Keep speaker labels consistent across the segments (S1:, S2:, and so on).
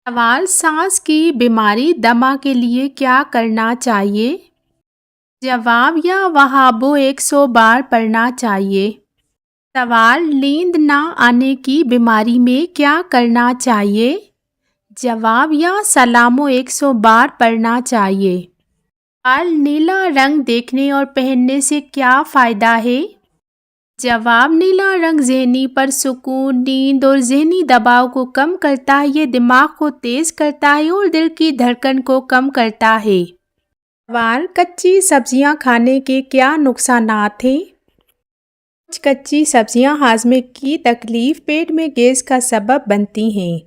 S1: سوال، سانس کی بیماری دمہ کے لیے کیا کرنا چاہیے؟ جواب، یا وہابو 100 بار پڑھنا چاہیے۔ سوال، نیند نہ آنے کی بیماری میں کیا کرنا چاہیے؟ جواب، یا سلامو 100 بار پڑھنا چاہیے۔ سوال، نیلا رنگ دیکھنے اور پہننے سے کیا فائدہ ہے؟ جواب، نیلا رنگ ذہنی پرسکون، نیند اور ذہنی دباؤ کو کم کرتا ہے۔ یہ دماغ کو تیز کرتا ہے اور دل کی دھڑکن کو کم کرتا ہے۔ سوال، کچی سبزیاں کھانے کے کیا نقصانات ہیں؟ کچھ کچی سبزیاں ہاضمے کی تکلیف، پیٹ میں گیس کا سبب بنتی ہیں۔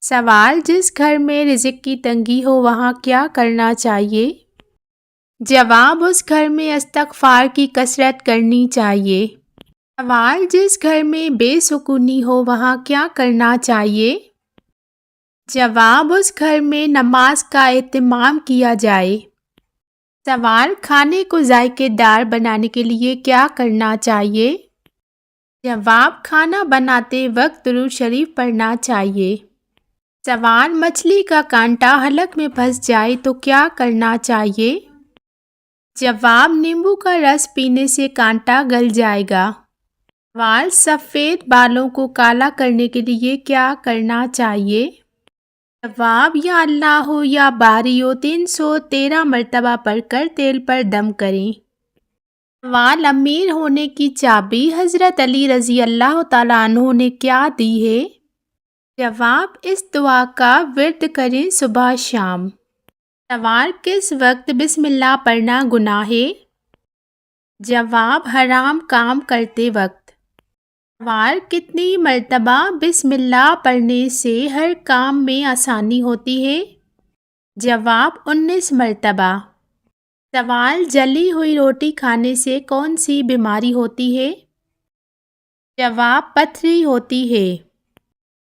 S1: سوال، جس گھر میں رزق کی تنگی ہو وہاں کیا کرنا چاہیے؟ جواب، اس گھر میں استغفار کی کثرت کرنی چاہیے۔ سوال، جس گھر میں بے سکونی ہو وہاں کیا کرنا چاہیے؟ جواب، اس گھر میں نماز کا اہتمام کیا جائے۔ سوال، کھانے کو ذائقے دار بنانے کے لیے کیا کرنا چاہیے؟ جواب، کھانا بناتے وقت درود شریف پڑھنا چاہیے۔ سوال، مچھلی کا کانٹا حلق میں پھنس جائے تو کیا کرنا چاہیے؟ جواب، نیمبو کا رس پینے سے کانٹا گل جائے گا۔ سوال، سفید بالوں کو کالا کرنے کے لیے کیا کرنا چاہیے؟ جواب، یا اللہ ہو یا باری ہو 313 مرتبہ پڑھ کر تیل پر دم کریں۔ سوال، امیر ہونے کی چابی حضرت علی رضی اللہ تعالیٰ عنہ نے کیا دی ہے؟ جواب، اس دعا کا ورد کریں صبح شام۔ سوال، کس وقت بسم اللہ پڑھنا گناہ ہے؟ جواب، حرام کام کرتے وقت۔ سوال، کتنی مرتبہ بسم اللہ پڑھنے سے ہر کام میں آسانی ہوتی ہے؟ جواب، 19 مرتبہ۔ سوال، جلی ہوئی روٹی کھانے سے کون سی بیماری ہوتی ہے؟ جواب، پتھری ہوتی ہے۔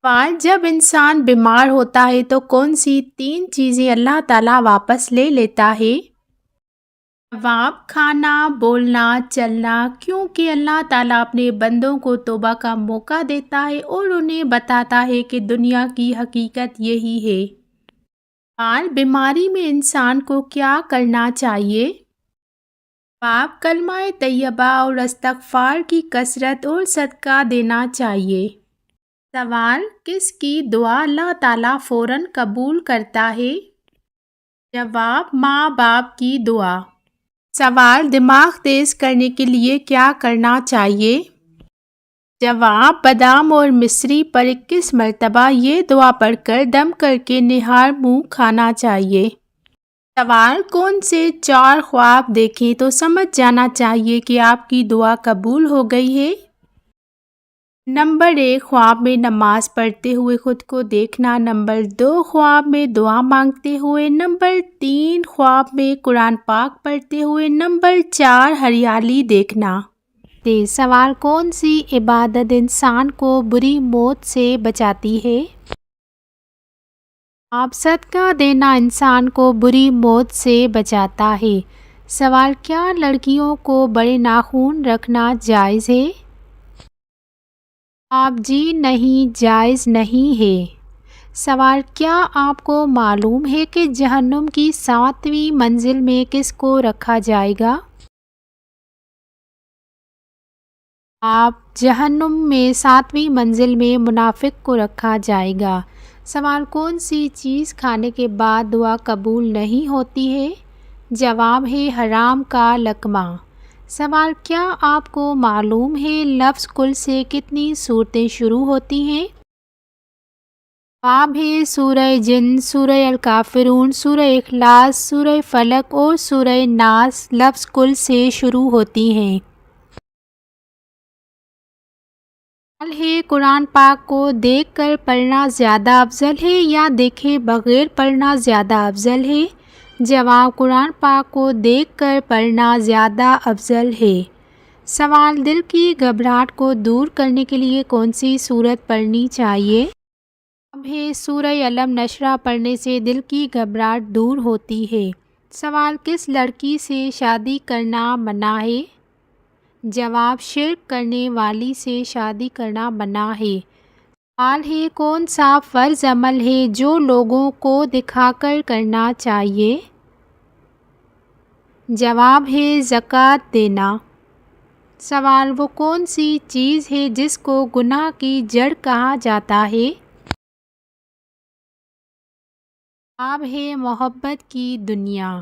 S1: سوال، جب انسان بیمار ہوتا ہے تو کون سی 3 چیزیں اللہ تعالیٰ واپس لے لیتا ہے؟ جواب، کھانا، بولنا، چلنا، کیونکہ اللہ تعالیٰ اپنے بندوں کو توبہ کا موقع دیتا ہے اور انہیں بتاتا ہے کہ دنیا کی حقیقت یہی ہے۔ سوال، بیماری میں انسان کو کیا کرنا چاہیے؟ جواب، کلمہ طیبہ اور استغفار کی کثرت اور صدقہ دینا چاہیے۔ سوال، کس کی دعا اللہ تعالیٰ فوراً قبول کرتا ہے؟ جواب، ماں باپ کی دعا۔ سوال، دماغ تیز کرنے کے لیے کیا کرنا چاہیے؟ جواب، بادام اور مصری پر 21 مرتبہ یہ دعا پڑھ کر دم کر کے نہار منہ کھانا چاہیے۔ سوال، کون سے 4 خواب دیکھیں تو سمجھ جانا چاہیے کہ آپ کی دعا قبول ہو گئی ہے؟ نمبر 1، خواب میں نماز پڑھتے ہوئے خود کو دیکھنا۔ نمبر 2، خواب میں دعا مانگتے ہوئے۔ نمبر 3، خواب میں قرآن پاک پڑھتے ہوئے۔ نمبر 4، ہریالی دیکھنا۔ سوال، کون سی عبادت انسان کو بری موت سے بچاتی ہے؟ آپ، صدقہ دینا انسان کو بری موت سے بچاتا ہے۔ سوال، کیا لڑکیوں کو بڑے ناخن رکھنا جائز ہے؟ آپ، جی نہیں، جائز نہیں ہے۔ سوال، کیا آپ کو معلوم ہے کہ جہنم کی 7ویں منزل میں کس کو رکھا جائے گا؟ آپ، جہنم میں 7ویں منزل میں منافق کو رکھا جائے گا۔ سوال، کون سی چیز کھانے کے بعد دعا قبول نہیں ہوتی ہے؟ جواب ہے حرام کا لقمہ۔ سوال، کیا آپ کو معلوم ہے لفظ کل سے کتنی صورتیں شروع ہوتی ہیں؟ جواب ہے سورہ جن، سورہ الکافرون، سورہ اخلاص، سورہ فلق اور سورہ ناس لفظ کل سے شروع ہوتی ہیں۔ سوال ہے، قرآن پاک کو دیکھ کر پڑھنا زیادہ افضل ہے یا دیکھے بغیر پڑھنا زیادہ افضل ہے؟ جواب، قرآن پاک کو دیکھ کر پڑھنا زیادہ افضل ہے۔ سوال، دل کی گھبراہٹ کو دور کرنے کے لیے کون سی سورت پڑھنی چاہیے؟ جواب ہے سورہ علم نشرہ پڑھنے سے دل کی گھبراہٹ دور ہوتی ہے۔ سوال، کس لڑکی سے شادی کرنا منع ہے؟ جواب، شرک کرنے والی سے شادی کرنا منع ہے۔ سوال ہے کون سا فرض عمل ہے جو لوگوں کو دکھا کر کرنا چاہیے؟ جواب ہے زکوٰۃ دینا۔ سوال وہ کون سی چیز ہے جس کو گناہ کی جڑ کہا جاتا ہے؟ جواب ہے محبت کی دنیا۔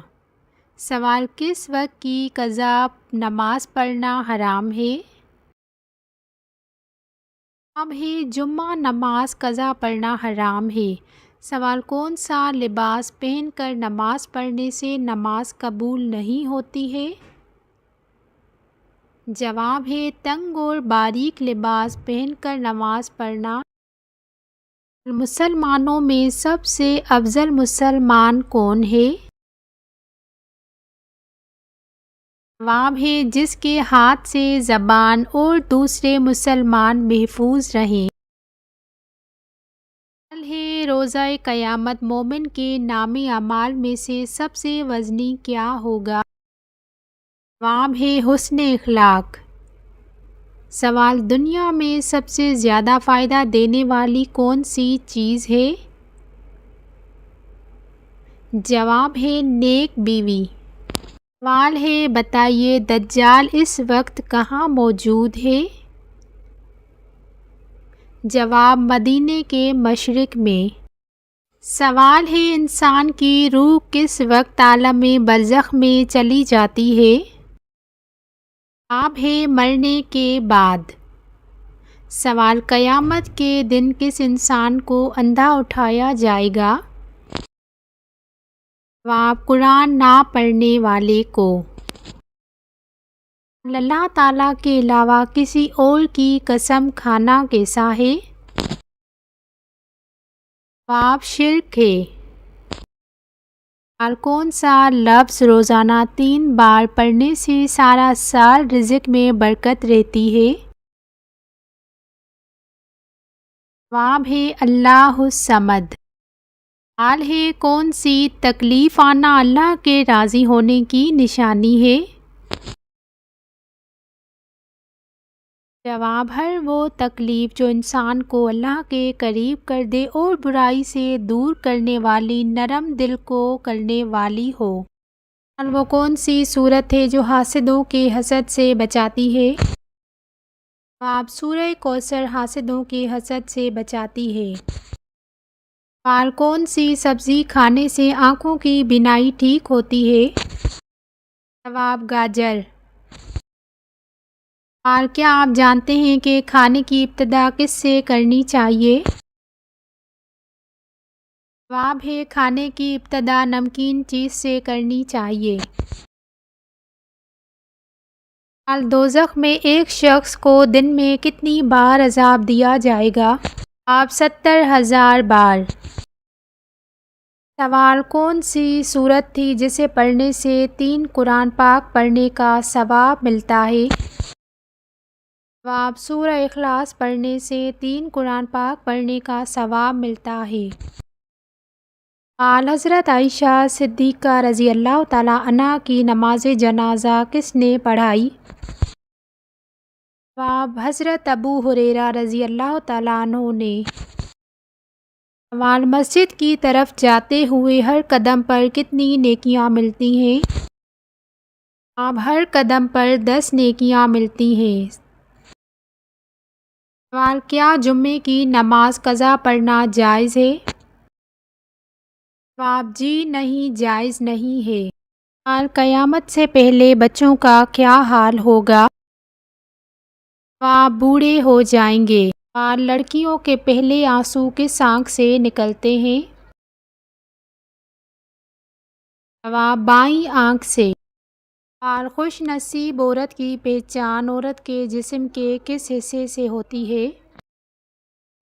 S1: سوال کس وقت کی قضا نماز پڑھنا حرام ہے؟ جواب ہے جمعہ نماز قضا پڑھنا حرام ہے۔ سوال کون سا لباس پہن کر نماز پڑھنے سے نماز قبول نہیں ہوتی ہے؟ جواب ہے تنگ اور باریک لباس پہن کر نماز پڑھنا۔ مسلمانوں میں سب سے افضل مسلمان کون ہے؟ جواب ہے جس کے ہاتھ سے زبان اور دوسرے مسلمان محفوظ رہیں۔ سوال ہے روزہ قیامت مومن کے نامی اعمال میں سے سب سے وزنی کیا ہوگا؟ جواب ہے حسن اخلاق۔ سوال دنیا میں سب سے زیادہ فائدہ دینے والی کون سی چیز ہے؟ جواب ہے نیک بیوی۔ سوال ہے بتائیے دجال اس وقت کہاں موجود ہے؟ جواب مدینے کے مشرق میں۔ سوال ہے انسان کی روح کس وقت عالم برزخ میں چلی جاتی ہے؟ جواب ہے مرنے کے بعد۔ سوال قیامت کے دن کس انسان کو اندھا اٹھایا جائے گا؟ جواب قرآن نہ پڑھنے والے کو۔ اللہ تعالیٰ کے علاوہ کسی اور کی قسم کھانا کیسا ہے؟ جواب شرک ہے۔ سوال کون سا لفظ روزانہ 3 بار پڑھنے سے سارا سال رزق میں برکت رہتی ہے؟ جواب ہے اللہ الصمد۔ سوال ہے کون سی تکلیف آنا اللہ کے راضی ہونے کی نشانی ہے؟ جواب ہر وہ تکلیف جو انسان کو اللہ کے قریب کر دے اور برائی سے دور کرنے والی نرم دل کو کرنے والی ہو۔ وہ کون سی صورت ہے جو حاسدوں کے حسد سے بچاتی ہے؟ جواب سورہ کوثر حاسدوں کے حسد سے بچاتی ہے۔ سوال کون سی سبزی کھانے سے آنکھوں کی بینائی ٹھیک ہوتی ہے؟ جواب گاجر۔ سوال کیا آپ جانتے ہیں کہ کھانے کی ابتدا کس سے کرنی چاہیے؟ جواب ہے کھانے کی ابتدا نمکین چیز سے کرنی چاہیے۔ سوال دوزخ میں ایک شخص کو دن میں کتنی بار عذاب دیا جائے گا؟ جواب 70,000 بار۔ سوال کون سی سورت تھی جسے پڑھنے سے 3 قرآن پاک پڑھنے کا ثواب ملتا ہے؟ جواب سورہ اخلاص پڑھنے سے 3 قرآن پاک پڑھنے کا ثواب ملتا ہے۔ سوال حضرت عائشہ صدیقہ رضی اللہ تعالیٰ عنہا کی نماز جنازہ کس نے پڑھائی؟ جواب حضرت ابو ہریرہ رضی اللہ تعالیٰ عنہ نے۔ سوال مسجد کی طرف جاتے ہوئے ہر قدم پر کتنی نیکیاں ملتی ہیں؟ جواب ہر قدم پر 10 نیکیاں ملتی ہیں۔ سوال کیا جمعے کی نماز قضا پڑھنا جائز ہے؟ جواب جی نہیں جائز نہیں ہے۔ سوال قیامت سے پہلے بچوں کا کیا حال ہوگا؟ جواب بوڑھے ہو جائیں گے۔ سوال لڑکیوں کے پہلے آنسو کس آنکھ سے نکلتے ہیں؟ جواب بائیں آنکھ سے۔ سوال خوش نصیب عورت کی پہچان عورت کے جسم کے کس حصے سے ہوتی ہے؟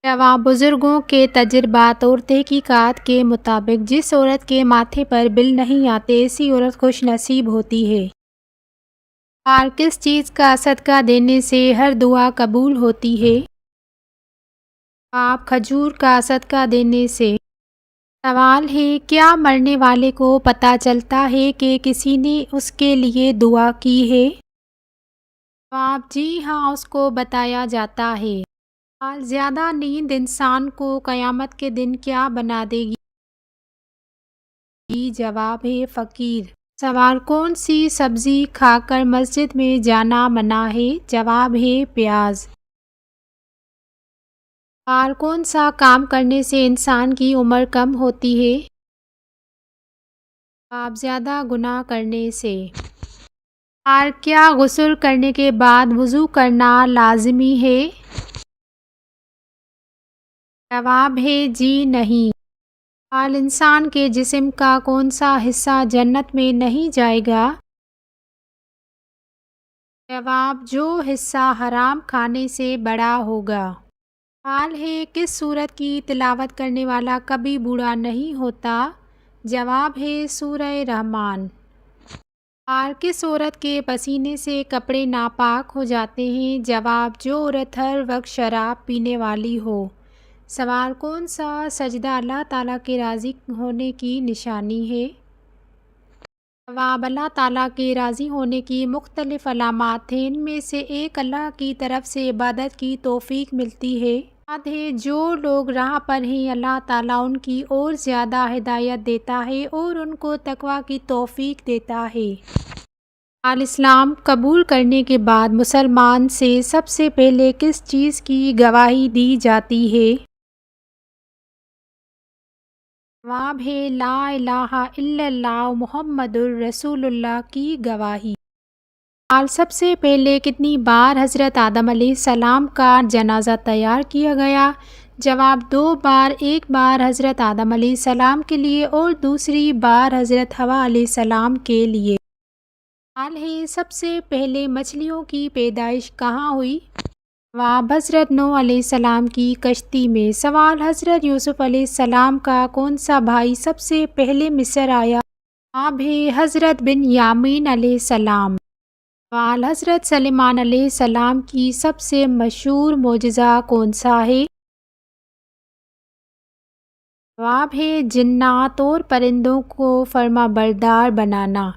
S1: جواب بزرگوں کے تجربات اور تحقیقات کے مطابق جس عورت کے ماتھے پر بل نہیں آتے ایسی عورت خوش نصیب ہوتی ہے۔ سوال کس چیز کا صدقہ دینے سے ہر دعا قبول ہوتی ہے؟ جواب کھجور کا صدقہ دینے سے۔ سوال ہے کیا مرنے والے کو پتہ چلتا ہے کہ کسی نے اس کے لیے دعا کی ہے؟ جواب جی ہاں اس کو بتایا جاتا ہے۔ سوال زیادہ نیند انسان کو قیامت کے دن کیا بنا دے گی؟ جواب ہے فقیر۔ سوال کون سی سبزی کھا کر مسجد میں جانا منع ہے؟ جواب ہے پیاز۔ سوال کون سا کام کرنے سے انسان کی عمر کم ہوتی ہے؟ جواب زیادہ گناہ کرنے سے۔ سوال کیا غسل کرنے کے بعد وضو کرنا لازمی ہے؟ جواب ہے جی نہیں۔ سوال انسان کے جسم کا کون سا حصہ جنت میں نہیں جائے گا؟ جواب جو حصہ حرام کھانے سے بڑا ہوگا۔ سوال ہے کس سورت کی تلاوت کرنے والا کبھی بوڑھا نہیں ہوتا؟ جواب ہے سورہ رحمان۔ سوال کس عورت کے پسینے سے کپڑے ناپاک ہو جاتے ہیں؟ جواب جو عورت ہر وقت شراب پینے والی ہو۔ سوال کون سا سجدہ اللہ تعالیٰ کے راضی ہونے کی نشانی ہے؟ جواب اللہ تعالیٰ کے راضی ہونے کی مختلف علامات ہیں، ان میں سے ایک اللہ کی طرف سے عبادت کی توفیق ملتی ہے۔ یاد ہے جو لوگ راہ پر ہیں اللہ تعالیٰ ان کی اور زیادہ ہدایت دیتا ہے اور ان کو تقویٰ کی توفیق دیتا ہے۔ اسلام قبول کرنے کے بعد مسلمان سے سب سے پہلے کس چیز کی گواہی دی جاتی ہے؟ جواب ہے لا الہ الا اللہ محمد الرسول اللہ کی گواہی۔ سب سے پہلے کتنی بار حضرت آدم علیہ السلام کا جنازہ تیار کیا گیا؟ جواب 2 بار، ایک بار حضرت آدم علیہ السلام کے لیے اور دوسری بار حضرت حوا علیہ السلام کے لیے۔ سوال ہے سب سے پہلے مچھلیوں کی پیدائش کہاں ہوئی؟ جواب حضرت نوح علیہ السلام کی کشتی میں۔ سوال حضرت یوسف علیہ السلام کا کون سا بھائی سب سے پہلے مصر آیا؟ جواب ہے حضرت بنیامین علیہ السلام۔ سوال حضرت سلیمان علیہ السلام کی سب سے مشہور معجزہ کون سا ہے؟ جواب ہے جنات اور پرندوں کو فرما بردار بنانا۔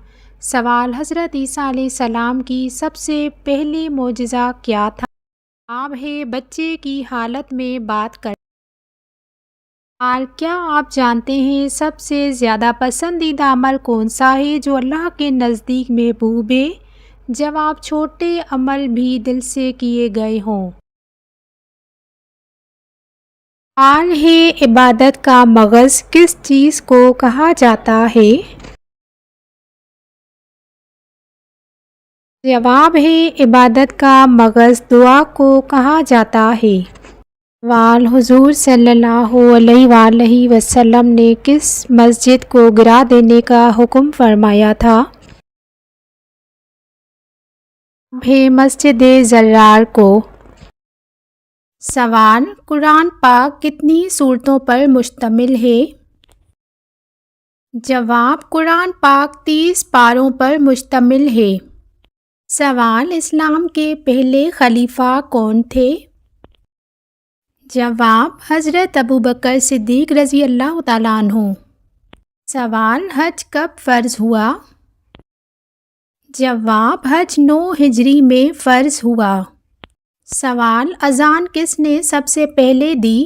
S1: سوال حضرت عیسیٰ علیہ السلام کی سب سے پہلی معجزہ کیا تھا؟ جواب ہے بچے کی حالت میں بات کرنا۔ سوال کیا آپ جانتے ہیں سب سے زیادہ پسندیدہ عمل کون سا ہے جو اللہ کے نزدیک محبوب ہے؟ جواب چھوٹے عمل بھی دل سے کیے گئے ہوں۔ سوال ہے عبادت کا مغز کس چیز کو کہا جاتا ہے؟ جواب ہے عبادت کا مغز دعا کو کہا جاتا ہے۔ سوال حضور صلی اللہ علیہ وآلہ وسلم نے کس مسجد کو گرا دینے کا حکم فرمایا تھا؟ ہے مسجد زرار کو۔ سوال قرآن پاک کتنی سورتوں پر مشتمل ہے؟ جواب قرآن پاک 30 پاروں پر مشتمل ہے۔ سوال اسلام کے پہلے خلیفہ کون تھے؟ جواب حضرت ابوبکر صدیق رضی اللہ تعالیٰ عنہ۔ سوال حج کب فرض ہوا؟ جواب حج 9 ہجری میں فرض ہوا۔ سوال اذان کس نے سب سے پہلے دی؟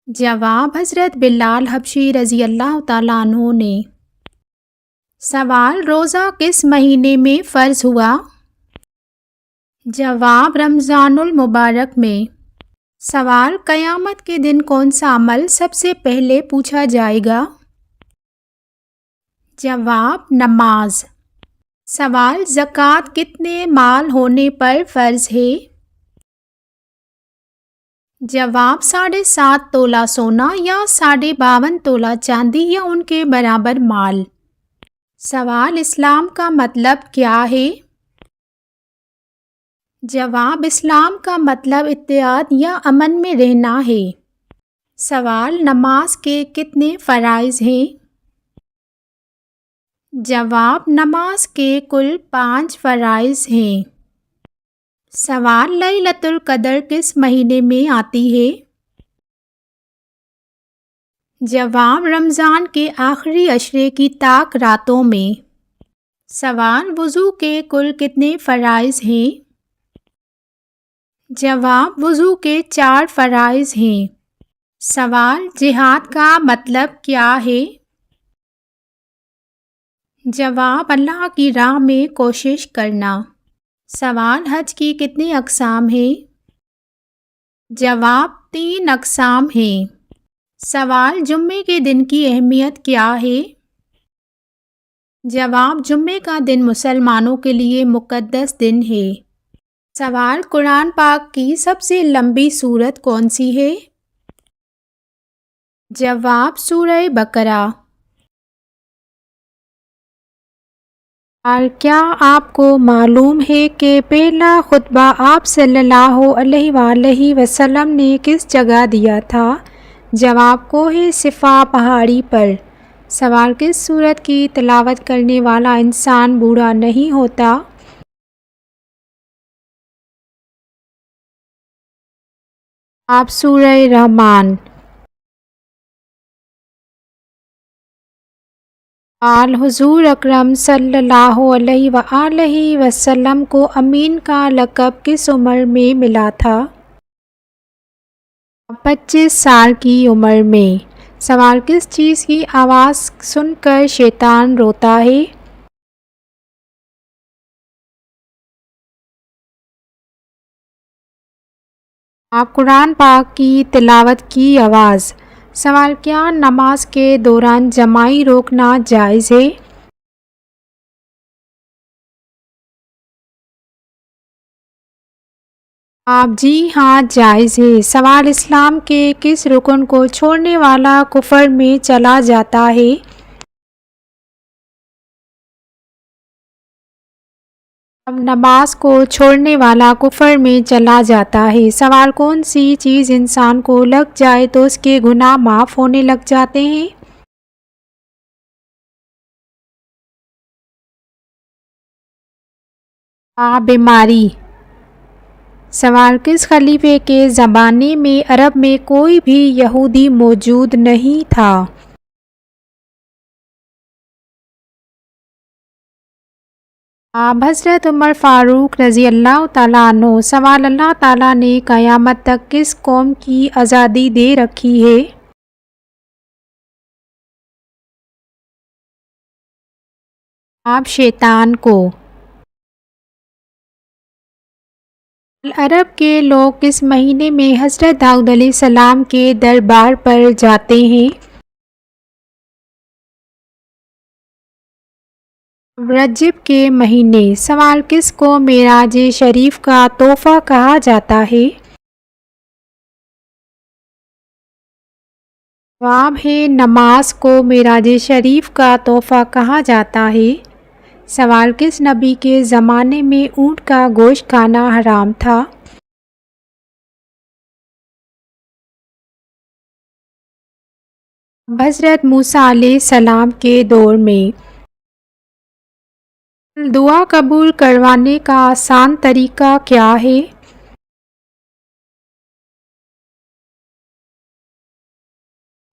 S1: جواب حضرت بلال حبشی رضی اللہ تعالیٰ عنہ نے۔ سوال روزہ کس مہینے میں فرض ہوا؟ جواب رمضان المبارک میں۔ سوال قیامت کے دن کون سا عمل سب سے پہلے پوچھا جائے گا؟ جواب نماز۔ سوال زکوٰۃ کتنے مال ہونے پر فرض ہے؟ جواب 7.5 تولہ سونا یا 52.5 تولہ چاندی یا ان کے برابر مال۔ سوال اسلام کا مطلب کیا ہے؟ جواب اسلام کا مطلب اتحاد یا امن میں رہنا ہے۔ سوال نماز کے کتنے فرائض ہیں؟ جواب نماز کے کل 5 فرائض ہیں۔ سوال لیلۃ القدر کس مہینے میں آتی ہے؟ جواب رمضان کے آخری عشرے کی طاق راتوں میں۔ سوال وضو کے کل کتنے فرائض ہیں؟ جواب وضو کے 4 فرائض ہیں۔ سوال جہاد کا مطلب کیا ہے؟ جواب اللہ کی راہ میں کوشش کرنا۔ سوال حج کی کتنی اقسام ہیں؟ جواب 3 اقسام ہیں۔ سوال جمعے کے دن کی اہمیت کیا ہے؟ جواب جمعے کا دن مسلمانوں کے لیے مقدس دن ہے۔ سوال قرآن پاک کی سب سے لمبی سورت کون سی ہے؟ جواب سورہ بقرہ۔ اور کیا آپ کو معلوم ہے کہ پہلا خطبہ آپ صلی اللہ علیہ وآلہ وسلم نے کس جگہ دیا تھا؟ جواب کوہ صفا پہاڑی پر۔ سوال کس سورت کی تلاوت کرنے والا انسان بوڑھا نہیں ہوتا؟ آپ سورہ رحمان۔ آل حضور اکرم صلی اللہ علیہ وآلہ وسلم کو امین کا لقب کس عمر میں ملا تھا؟ 25 سال کی عمر میں۔ سوال کس چیز کی آواز سن کر شیطان روتا ہے؟ آپ قرآن پاک کی تلاوت کی آواز۔ سوال کیا نماز کے دوران جماعی روکنا جائز ہے؟ آپ جی ہاں جائز ہے۔ سوال اسلام کے کس رکن کو چھوڑنے والا کفر میں چلا جاتا ہے؟ اب نماز کو چھوڑنے والا کفر میں چلا جاتا ہے۔ سوال کون سی چیز انسان کو لگ جائے تو اس کے گناہ معاف ہونے لگ جاتے ہیں؟ بیماری۔ سوال کس خلیفے کے زمانے میں عرب میں کوئی بھی یہودی موجود نہیں تھا؟ حضرت عمر فاروق رضی اللہ تعالیٰ عنہ۔ سوال اللہ تعالیٰ نے قیامت تک کس قوم کی آزادی دے رکھی ہے؟ آپ شیطان کو۔ عرب کے لوگ کس مہینے میں حضرت داؤد علیہ السلام کے دربار پر جاتے ہیں؟ رجب کے مہینے۔ سوال کس کو معراج شریف کا تحفہ کہا جاتا ہے؟ جواب ہے نماز کو معراج شریف کا تحفہ کہا جاتا ہے۔ سوال کس نبی کے زمانے میں اونٹ کا گوشت کھانا حرام تھا؟ حضرت موسیٰ علیہ السلام کے دور میں۔ دعا قبول کروانے کا آسان طریقہ کیا ہے؟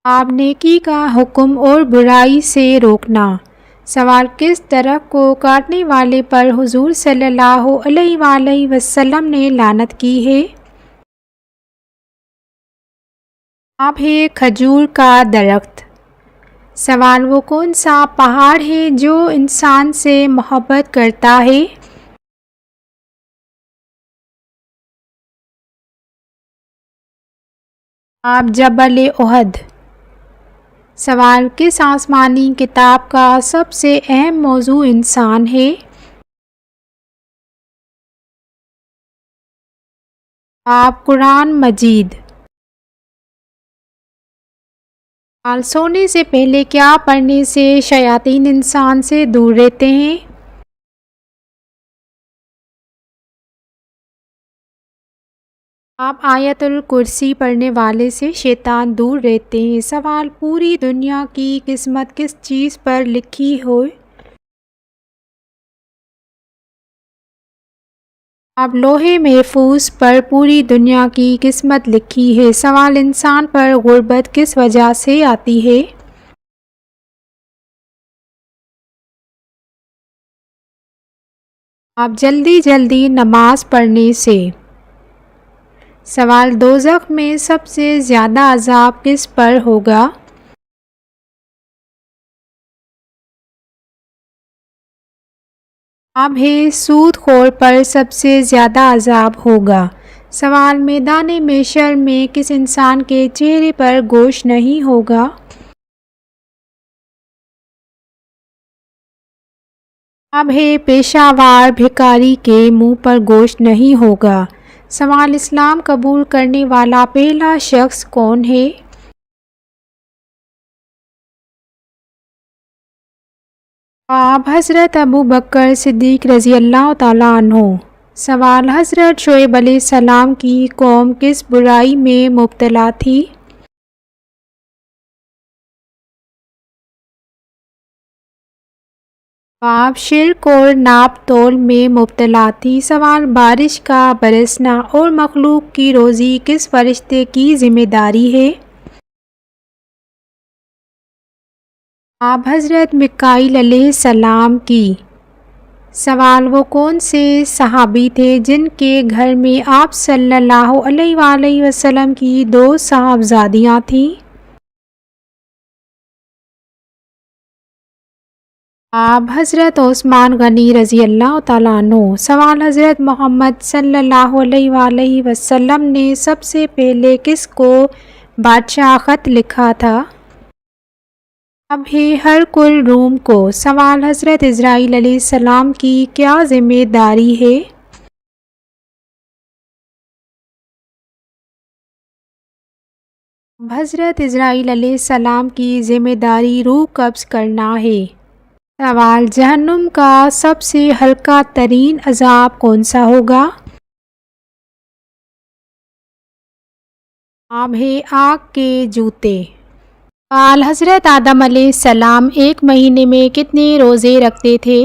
S1: آپ نیکی کا حکم اور برائی سے روکنا۔ سوال کس درخت کو کاٹنے والے پر حضور صلی اللہ علیہ وآلہ وسلم نے لعنت کی ہے؟ آپ ہے کھجور کا درخت۔ سوال وہ کون سا پہاڑ ہے جو انسان سے محبت کرتا ہے؟ آپ جبل احد۔ سوال کس آسمانی کتاب کا سب سے اہم موضوع انسان ہے؟ آپ قرآن مجید۔ سونے سے پہلے کیا پڑھنے سے شیاطین انسان سے دور رہتے ہیں؟ آپ آیت الکرسی پڑھنے والے سے شیطان دور رہتے ہیں۔ سوال پوری دنیا کی قسمت کس چیز پر لکھی ہو؟ آپ لوح محفوظ پر پوری دنیا کی قسمت لکھی ہے۔ سوال انسان پر غربت کس وجہ سے آتی ہے؟ آپ جلدی جلدی نماز پڑھنے سے۔ سوال دوزخ میں سب سے زیادہ عذاب کس پر ہوگا؟ جواب ہے سود خور پر سب سے زیادہ عذاب ہوگا۔ سوال میدان محشر میں کس انسان کے چہرے پر گوشت نہیں ہوگا؟ جواب ہے پیشہ وار بھکاری کے منہ پر گوشت نہیں ہوگا۔ سوال اسلام قبول کرنے والا پہلا شخص کون ہے؟ جواب حضرت ابوبکر صدیق رضی اللہ تعالیٰ عنہ۔ سوال حضرت شعیب علیہ السلام کی قوم کس برائی میں مبتلا تھی؟ جواب شرک اور ناپ تول میں مبتلا تھی۔ سوال بارش کا برسنا اور مخلوق کی روزی کس فرشتے کی ذمہ داری ہے؟ جواب حضرت میکائیل علیہ السلام کی۔ سوال وہ کون سے صحابی تھے جن کے گھر میں آپ صلی اللہ علیہ وآلہ وسلم کی 2 صاحبزادیاں تھیں؟ جواب حضرت عثمان غنی رضی اللہ تعالیٰ عنہ۔ سوال حضرت محمد صلی اللہ علیہ وآلہ وسلم نے سب سے پہلے کس کو بادشاہ خط لکھا تھا؟ جواب ہے ہرقل روم کو۔ سوال حضرت اسرائیل علیہ السلام کی کیا ذمہ داری ہے؟ حضرت اسرائیل علیہ السلام کی ذمہ داری روح قبض کرنا ہے۔ سوال جہنم کا سب سے ہلکا ترین عذاب کون سا ہوگا؟ جواب ہے آگ کے جوتے۔ سوال حضرت آدم علیہ السلام ایک مہینے میں کتنے روزے رکھتے تھے؟